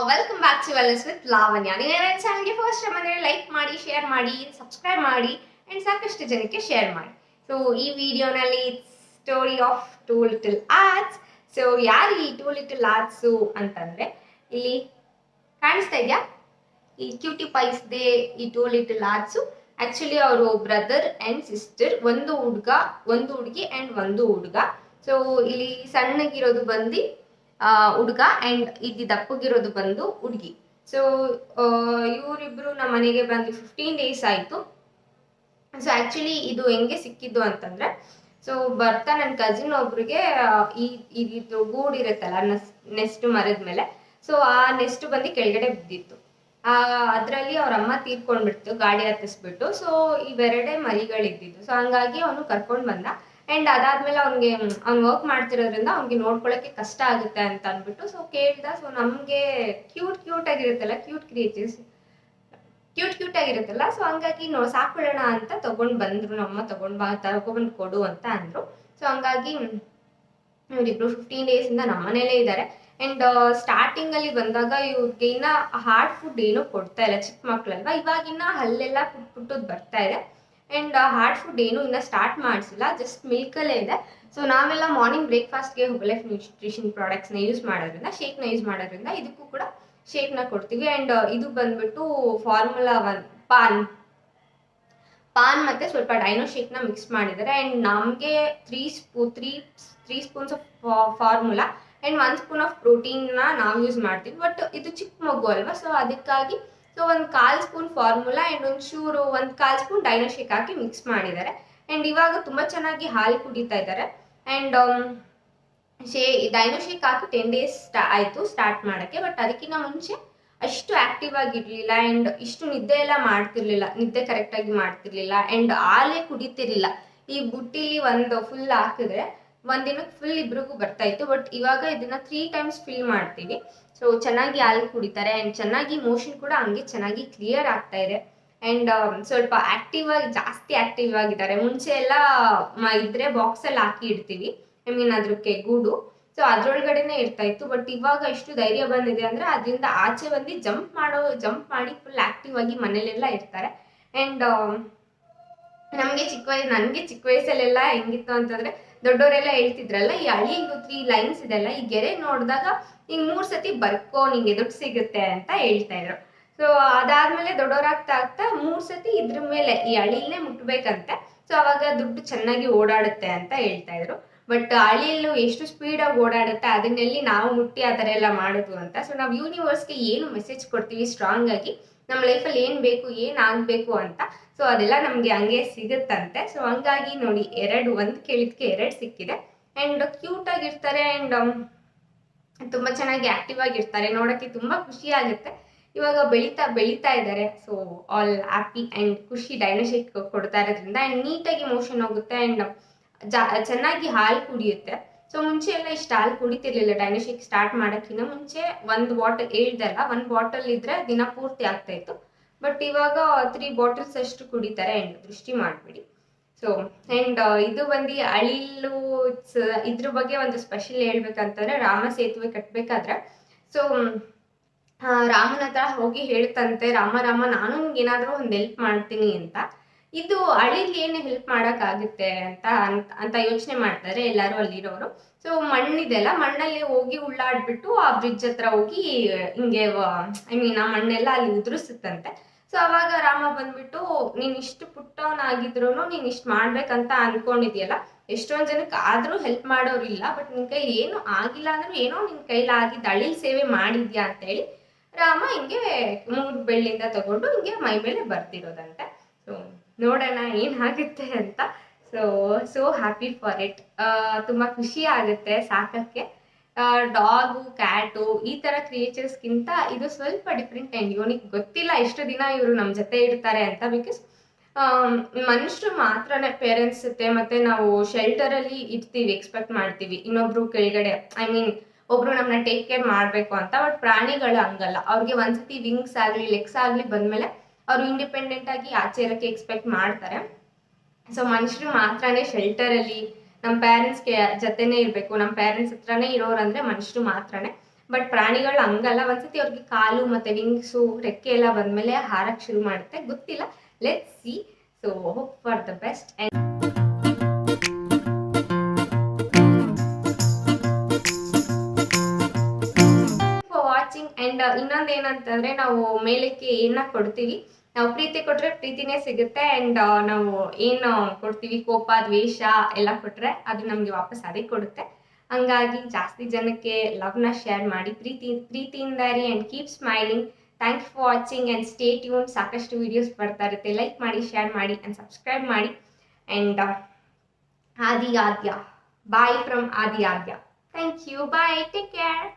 Welcome back to wellness with Lavanya. ನೀವು ನನ್ನ ಚಾನಲ್ಗೆ ಫಸ್ಟ್ ಟೈಮ್ ಅಂದರೆ ಲೈಕ್ ಮಾಡಿ, ಶೇರ್ ಮಾಡಿ, ಸಬ್ಸ್ಕ್ರೈಬ್ ಮಾಡಿ ಆ್ಯಂಡ್ ಸಾಕಷ್ಟು ಜನಕ್ಕೆ ಶೇರ್ ಮಾಡಿ. ಸೊ ಈ ವಿಡಿಯೋನಲ್ಲಿ story of two little arts. So ಯಾರು ಈ ಟೂ ಲಿಟಲ್ ಆರ್ಟ್ಸು ಅಂತಂದರೆ, ಇಲ್ಲಿ ಕಾಣಿಸ್ತಾ ಇದೆಯಾ ಈ ಕ್ಯೂಟಿ ಪೈಸ್ದೆ ಈ ಟೂ ಲಿಟಲ್ ಆರ್ಟ್ಸು. ಆ್ಯಕ್ಚುಲಿ ಅವರು ಬ್ರದರ್ ಆ್ಯಂಡ್ ಸಿಸ್ಟರ್, ಒಂದು ಹುಡುಗ, ಒಂದು ಹುಡುಗಿ ಆ್ಯಂಡ್ ಒಂದು ಹುಡುಗ. ಸೊ ಇಲ್ಲಿ ಸಣ್ಣಗಿರೋದು ಬಂದು ಹುಡುಗ ಆ್ಯಂಡ್ ಇದು ದಪ್ಪಗಿರೋದು ಬಂದು ಹುಡುಗಿ. ಸೊ ಇವರಿಬ್ರು ನಮ್ಮ ಮನೆಗೆ ಬಂದು 15 days ಆಯಿತು. ಸೊ ಆ್ಯಕ್ಚುಲಿ ಇದು ಹೆಂಗೆ ಸಿಕ್ಕಿದ್ದು ಅಂತಂದರೆ, ಸೊ ಬರ್ತಾ ನನ್ನ ಕಸಿನ್ ಒಬ್ರಿಗೆ ಇದು ಗೂಡಿರುತ್ತಲ್ಲ ನೆಸ್ಟ್ ಮರದ ಮೇಲೆ, ಸೊ ಆ ನೆಸ್ಟ್ ಬಂದು ಕೆಳಗಡೆ ಬಿದ್ದಿತ್ತು. ಅದರಲ್ಲಿ ಅವ್ರ ಅಮ್ಮ ತೀರ್ಕೊಂಡ್ಬಿಡ್ತು ಗಾಡಿ ಹತ್ತಿಸ್ಬಿಟ್ಟು. ಸೊ ಇವೆರಡೇ ಮರಿಗಳಿದ್ದಿದ್ದು. ಸೊ ಹಂಗಾಗಿ ಅವನು ಕರ್ಕೊಂಡು ಬಂದ. ಆ್ಯಂಡ್ ಅದಾದ್ಮೇಲೆ ಅವ್ನು ವರ್ಕ್ ಮಾಡ್ತಿರೋದ್ರಿಂದ ಅವ್ನಿಗೆ ನೋಡ್ಕೊಳ್ಳೋಕ್ಕೆ ಕಷ್ಟ ಆಗುತ್ತೆ ಅಂತ ಅಂದ್ಬಿಟ್ಟು ಸೊ ಕೇಳ್ದ. ಸೊ ನಮಗೆ ಕ್ಯೂಟ್ ಆಗಿರುತ್ತಲ್ಲ, ಕ್ಯೂಟ್ ಆಗಿರುತ್ತಲ್ಲ, ಸೊ ಹಂಗಾಗಿ ಸಾಕ್ಬಿಡೋಣ ಅಂತ ತಗೊಂಡು ಬಂದ್ರು. ನಮ್ಮ ತಗೊಂಡ್ಬಂದು ಕೊಡು ಅಂತ ಅಂದ್ರು. ಸೊ ಹಂಗಾಗಿ ಇವರಿಬ್ರು 15 days ಇಂದ ನಮ್ಮನೇಲೇ ಇದ್ದಾರೆ. ಆ್ಯಂಡ್ ಸ್ಟಾರ್ಟಿಂಗಲ್ಲಿ ಬಂದಾಗ ಇವ್ರಿಗೆ ಇನ್ನ ಹಾರ್ಡ್ ಫುಡ್ ಏನೂ ಕೊಡ್ತಾ ಇಲ್ಲ, ಚಿಕ್ಕ ಮಕ್ಳಲ್ವಾ, ಇವಾಗಿನ್ನ ಹಲ್ಲೆಲ್ಲ ಪುಟ್ಟದ್ದು ಬರ್ತಾ ಇದೆ. ಆ್ಯಂಡ್ ಹಾರ್ಡ್ ಫುಡ್ ಏನು ಇನ್ನೂ ಸ್ಟಾರ್ಟ್ ಮಾಡಿಸಿಲ್ಲ, ಜಸ್ಟ್ ಮಿಲ್ಕಲ್ಲೇ ಇದೆ. ಸೊ ನಾವೆಲ್ಲ ಮಾರ್ನಿಂಗ್ ಬ್ರೇಕ್ಫಾಸ್ಟ್ಗೆ ಲೈಫ್ ನ್ಯೂಟ್ರಿಷನ್ ಪ್ರಾಡಕ್ಟ್ಸ್ನ ಯೂಸ್ ಮಾಡೋದ್ರಿಂದ, ಶೇಕ್ನ ಯೂಸ್ ಮಾಡೋದ್ರಿಂದ ಇದಕ್ಕೂ ಕೂಡ ಶೇಕ್ನ ಕೊಡ್ತೀವಿ. ಆ್ಯಂಡ್ ಇದು ಬಂದ್ಬಿಟ್ಟು ಫಾರ್ಮುಲಾ 1 ಪಾನ್ ಮತ್ತು ಸ್ವಲ್ಪ ಡೈನೋ ಶೇಕ್ನ ಮಿಕ್ಸ್ ಮಾಡಿದ್ದಾರೆ. ಆ್ಯಂಡ್ ನಮಗೆ 3 spoons of formula and 1 spoon of ಪ್ರೋಟೀನ್ನ ನಾವು ಯೂಸ್ ಮಾಡ್ತೀವಿ. ಬಟ್ ಇದು ಚಿಕ್ಕ ಮಗು ಅಲ್ವಾ, ಸೊ ಅದಕ್ಕಾಗಿ ಸೊ 1/4 ಸ್ಪೂನ್ ಫಾರ್ಮುಲಾ ಆ್ಯಂಡ್ ಒಂಚೂರು 1/4 ಸ್ಪೂನ್ ಡೈನೋ ಶೇಕ್ ಹಾಕಿ ಮಿಕ್ಸ್ ಮಾಡಿದ್ದಾರೆ. ಆ್ಯಂಡ್ ಇವಾಗ ತುಂಬ ಚೆನ್ನಾಗಿ ಹಾಲು ಕುಡಿತಾ ಇದ್ದಾರೆ. ಆ್ಯಂಡ್ ಡೈನೋ ಶೇಕ್ ಹಾಕಿ 10 days ಆಯಿತು ಸ್ಟಾರ್ಟ್ ಮಾಡೋಕ್ಕೆ. ಬಟ್ ಅದಕ್ಕಿಂತ ಮುಂಚೆ ಅಷ್ಟು ಆ್ಯಕ್ಟಿವ್ ಆಗಿರಲಿಲ್ಲ ಆ್ಯಂಡ್ ಇಷ್ಟು ನಿದ್ದೆ ಎಲ್ಲ ಮಾಡ್ತಿರ್ಲಿಲ್ಲ, ನಿದ್ದೆ ಕರೆಕ್ಟಾಗಿ ಮಾಡ್ತಿರ್ಲಿಲ್ಲ ಆ್ಯಂಡ್ ಹಾಲೇ ಕುಡಿತಿರ್ಲಿಲ್ಲ. ಈ ಬುಟ್ಟಿಲಿ ಒಂದು ಫುಲ್ ಹಾಕಿದ್ರೆ ಒಂದಿನಕ್ಕೆ ಫುಲ್ ಇಬ್ರಿಗೂ ಬರ್ತಾಯಿತ್ತು. ಬಟ್ ಇವಾಗ ಇದನ್ನ 3 times ಫಿಲ್ ಮಾಡ್ತೀವಿ. ಸೊ ಚೆನ್ನಾಗಿ ಹಾಲು ಕುಡಿತಾರೆ ಆ್ಯಂಡ್ ಚೆನ್ನಾಗಿ ಮೋಷನ್ ಕೂಡ ಹಂಗೆ ಚೆನ್ನಾಗಿ ಕ್ಲಿಯರ್ ಆಗ್ತಾ ಇದೆ. ಆ್ಯಂಡ್ ಸ್ವಲ್ಪ ಜಾಸ್ತಿ ಆ್ಯಕ್ಟಿವ್ ಆಗಿದ್ದಾರೆ. ಮುಂಚೆ ಎಲ್ಲ ಇದ್ರೆ ಬಾಕ್ಸಲ್ಲಿ ಹಾಕಿ ಇಡ್ತೀವಿ, ಅದಕ್ಕೆ ಗೂಡು, ಸೊ ಅದ್ರೊಳಗಡೆನೆ ಇರ್ತಾಯಿತ್ತು. ಬಟ್ ಇವಾಗ ಎಷ್ಟು ಧೈರ್ಯ ಬಂದಿದೆ ಅಂದರೆ ಅದರಿಂದ ಆಚೆ ಬಂದು ಜಂಪ್ ಮಾಡಿ ಫುಲ್ ಆ್ಯಕ್ಟಿವ್ ಆಗಿ ಮನೇಲೆಲ್ಲ ಇರ್ತಾರೆ. ಆ್ಯಂಡ್ ನನಗೆ ಚಿಕ್ಕ ವಯಸ್ಸಲ್ಲೆಲ್ಲ ಹೆಂಗಿತ್ತು ಅಂತಂದರೆ, ದೊಡ್ಡವರೆಲ್ಲ ಹೇಳ್ತಿದ್ರಲ್ಲ, ಈ ಹಳ್ಳಿದು 3 lines ಇದೆಲ್ಲ, ಈ ಗೆರೆ ನೋಡಿದಾಗ ಈಗ 3 ಸತಿ ಬರ್ಕೋ ನಿಂಗೆ ದುಡ್ಡು ಸಿಗುತ್ತೆ ಅಂತ ಹೇಳ್ತಾ ಇದ್ರು. ಸೊ ಅದಾದ್ಮೇಲೆ ದೊಡ್ಡವರಾಗ್ತಾ 3 ಸತಿ ಇದ್ರ ಮೇಲೆ ಈ ಹಳ್ಳಿಲೇ ಮುಟ್ಬೇಕಂತೆ. ಸೊ ಅವಾಗ ದುಡ್ಡು ಚೆನ್ನಾಗಿ ಓಡಾಡುತ್ತೆ ಅಂತ ಹೇಳ್ತಾ ಇದ್ರು. ಬಟ್ ಹಳ್ಳಿಯಲ್ಲೂ ಎಷ್ಟು ಸ್ಪೀಡಾಗಿ ಓಡಾಡುತ್ತೆ, ಅದನ್ನೆಲ್ಲಿ ನಾವು ಮುಟ್ಟಿ ಆ ಥರ ಎಲ್ಲ ಮಾಡೋದು ಅಂತ. ಸೊ ನಾವು ಯೂನಿವರ್ಸ್ಗೆ ಏನು ಮೆಸೇಜ್ ಕೊಡ್ತೀವಿ ಸ್ಟ್ರಾಂಗ್ ಆಗಿ, ನಮ್ಮ ಲೈಫಲ್ಲಿ ಏನು ಬೇಕು, ಏನು ಆಗಬೇಕು ಅಂತ, ಸೊ ಅದೆಲ್ಲ ನಮಗೆ ಹಂಗೆ ಸಿಗುತ್ತಂತೆ. ಸೊ ಹಂಗಾಗಿ ನೋಡಿ, ಒಂದು ಕೇಳಿದ್ಕೆ 2 ಸಿಕ್ಕಿದೆ. ಆ್ಯಂಡ್ ಕ್ಯೂಟ್ ಆಗಿರ್ತಾರೆ ಆ್ಯಂಡ್ ತುಂಬ ಚೆನ್ನಾಗಿ ಆ್ಯಕ್ಟಿವ್ ಆಗಿರ್ತಾರೆ. ನೋಡೋಕ್ಕೆ ತುಂಬ ಖುಷಿ ಆಗುತ್ತೆ. ಇವಾಗ ಬೆಳೀತಾ ಇದ್ದಾರೆ. ಸೊ ಆಲ್ ಹ್ಯಾಪಿ ಆ್ಯಂಡ್ ಖುಷಿ. ಡೈನೋ ಶೇಕ್ ಕೊಡ್ತಾ ಇರೋದ್ರಿಂದ ಆ್ಯಂಡ್ ನೀಟಾಗಿ ಮೋಷನ್ ಹೋಗುತ್ತೆ ಆ್ಯಂಡ್ ಚೆನ್ನಾಗಿ ಹಾಲು ಕುಡಿಯುತ್ತೆ. ಸೊ ಮುಂಚೆ ಎಲ್ಲ ಇಷ್ಟು ಹಾಲು ಕುಡಿತಿರ್ಲಿಲ್ಲ. ಡೈನೋ ಶೇಕ್ ಸ್ಟಾರ್ಟ್ ಮಾಡೋಕ್ಕಿಂತ ಮುಂಚೆ 1 ಬಾಟಲ್ ಹೇಳ್ದಲ್ಲ, 1 ಬಾಟಲ್ ಇದ್ರೆ ದಿನ ಪೂರ್ತಿ ಆಗ್ತಾಯಿತ್ತು. ಬಟ್ ಇವಾಗ 3 bottles ಅಷ್ಟು ಕುಡಿತಾರೆ. ಆ್ಯಂಡ್ ದೃಷ್ಟಿ ಮಾಡಬೇಡಿ. ಸೊ ಆ್ಯಂಡ್ ಇದು ಬಂದು ಅಳಿಲು ಇದ್ರ ಬಗ್ಗೆ ಒಂದು ಸ್ಪೆಷಲ್ ಹೇಳ್ಬೇಕಂತಂದ್ರೆ, ರಾಮ ಸೇತುವೆ ಕಟ್ಟಬೇಕಾದ್ರೆ ಸೊ ರಾಮನ ಹತ್ರ ಹೋಗಿ ಹೇಳ್ತಂತೆ, ರಾಮ ನಾನು ನಿಮ್ಗೆ ಏನಾದರೂ ಒಂದು ಹೆಲ್ಪ್ ಮಾಡ್ತೀನಿ ಅಂತ. ಇದು ಅಳಿಲಿ ಏನು ಹೆಲ್ಪ್ ಮಾಡೋಕ್ಕಾಗುತ್ತೆ ಅಂತ ಯೋಚನೆ ಮಾಡ್ತಾರೆ ಎಲ್ಲರೂ ಅಲ್ಲಿರೋರು. ಸೊ ಮಣ್ಣಿದೆಲ್ಲ, ಮಣ್ಣಲ್ಲಿ ಹೋಗಿ ಉಳ್ಳಾಡ್ಬಿಟ್ಟು ಆ ಬ್ರಿಡ್ಜ್ ಹತ್ರ ಹೋಗಿ ಹಿಂಗೆ ಆ ಮಣ್ಣೆಲ್ಲ ಅಲ್ಲಿ ಉದುರಿಸುತ್ತಂತೆ. ಸೊ ಅವಾಗ ರಾಮ ಬಂದ್ಬಿಟ್ಟು, ನೀನು ಇಷ್ಟು ಪುಟ್ಟವನಾಗಿದ್ರು ನೀನು ಇಷ್ಟು ಮಾಡ್ಬೇಕಂತ ಅನ್ಕೊಂಡಿದ್ಯಲ್ಲ, ಎಷ್ಟೊಂದು ಜನಕ್ಕೆ ಆದರೂ ಹೆಲ್ಪ್ ಮಾಡೋರಿಲ್ಲ, ಬಟ್ ನಿನ್ನ ಕೈ ಏನು ಆಗಿಲ್ಲ ಅಂದ್ರೂ ಏನೋ ನಿನ್ನ ಕೈಲಾಗಿದ್ದು ಅಳಿಲ್ ಸೇವೆ ಮಾಡಿದ್ಯಾ ಅಂತೇಳಿ ರಾಮ ಹಿಂಗೆ 3 ಬೆಳ್ಳಿಂದ ತಗೊಂಡು ಹಿಂಗೆ ಮೈ ಮೇಲೆ ಬರ್ತಿರೋದಂತೆ. ಸೊ ನೋಡೋಣ ಏನಾಗುತ್ತೆ ಅಂತ. So happy for it. ತುಂಬ ಖುಷಿ ಆಗುತ್ತೆ ಸಾಕಕ್ಕೆ. ಡಾಗು, ಕ್ಯಾಟು ಈ ಥರ ಕ್ರಿಯೇಚರ್ಸ್ಗಿಂತ ಇದು ಸ್ವಲ್ಪ ಡಿಫ್ರೆಂಟ್ ಆ್ಯಂಡ್ ಯೂನಿಕ್. ಗೊತ್ತಿಲ್ಲ ಎಷ್ಟು ದಿನ ಇವರು ನಮ್ಮ ಜೊತೆ ಇರ್ತಾರೆ ಅಂತ. ಬಿಕಾಸ್ ಮನುಷ್ಯರು ಮಾತ್ರನೇ ಪೇರೆಂಟ್ಸ್ ಜೊತೆ, ಮತ್ತು ನಾವು ಶೆಲ್ಟರಲ್ಲಿ ಇರ್ತೀವಿ, ಎಕ್ಸ್ಪೆಕ್ಟ್ ಮಾಡ್ತೀವಿ ಇನ್ನೊಬ್ರು ಕೆಳಗಡೆ, ಒಬ್ರು ನಮ್ಮನ್ನ ಟೇಕ್ ಕೇರ್ ಮಾಡಬೇಕು ಅಂತ. ಬಟ್ ಪ್ರಾಣಿಗಳು ಹಂಗಲ್ಲ. ಅವ್ರಿಗೆ ಒಂದ್ಸತಿ ವಿಂಗ್ಸ್ ಆಗಲಿ ಲೆಗ್ಸ್ ಆಗಲಿ ಬಂದಮೇಲೆ ಅವರು ಇಂಡಿಪೆಂಡೆಂಟ್ ಆಗಿ ಆಚೆ ಇರೋಕ್ಕೆ ಎಕ್ಸ್ಪೆಕ್ಟ್ ಮಾಡ್ತಾರೆ. ಸೊ ಮನುಷ್ಯರು ಮಾತ್ರನೇ ಶೆಲ್ಟರಲ್ಲಿ ನಮ್ಮ ಪೇರೆಂಟ್ಸ್ಗೆ ಜೊತೆನೇ ಇರಬೇಕು, ನಮ್ಮ ಪೇರೆಂಟ್ಸ್ ಹತ್ರನೇ ಇರೋರಂದರೆ ಮನುಷ್ಯರು ಮಾತ್ರನೇ. ಬಟ್ ಪ್ರಾಣಿಗಳು ಹಂಗಲ್ಲ, ಒಂದ್ಸತಿ ಅವ್ರಿಗೆ ಕಾಲು ಮತ್ತು ವಿಂಗ್ಸು ರೆಕ್ಕೆ ಎಲ್ಲ ಬಂದಮೇಲೆ ಹಾರಕ್ಕೆ ಶುರು ಮಾಡುತ್ತೆ, ಗೊತ್ತಿಲ್ಲ, let's see. So hope for the best. Watching. And ಇನ್ನೊಂದು ಏನಂತಂದರೆ, ನಾವು ಮೇಲಕ್ಕೆ ಏನ ಕೊಡ್ತೀವಿ, ನಾವು ಪ್ರೀತಿ ಕೊಟ್ಟರೆ ಪ್ರೀತಿನೇ ಸಿಗುತ್ತೆ. ಆ್ಯಂಡ್ ನಾವು ಏನು ಕೊಡ್ತೀವಿ, ಕೋಪ ದ್ವೇಷ ಎಲ್ಲ ಕೊಟ್ಟರೆ ಅದು ನಮಗೆ ವಾಪಸ್ ಅದೇ ಕೊಡುತ್ತೆ. ಹಂಗಾಗಿ ಜಾಸ್ತಿ ಜನಕ್ಕೆ ಲವ್ನ ಶೇರ್ ಮಾಡಿ, ಪ್ರೀತಿಯಿಂದ ಇರಿ and keep smiling. Thank you for watching and stay tune. ಸಾಕಷ್ಟು ವೀಡಿಯೋಸ್ ಬರ್ತಾ ಇರುತ್ತೆ, ಲೈಕ್ ಮಾಡಿ, ಶೇರ್ ಮಾಡಿ ಆ್ಯಂಡ್ ಸಬ್ಸ್ಕ್ರೈಬ್ ಮಾಡಿ. And Adi Adya, bye from Aadi Aadya. Thank you, bye, take care.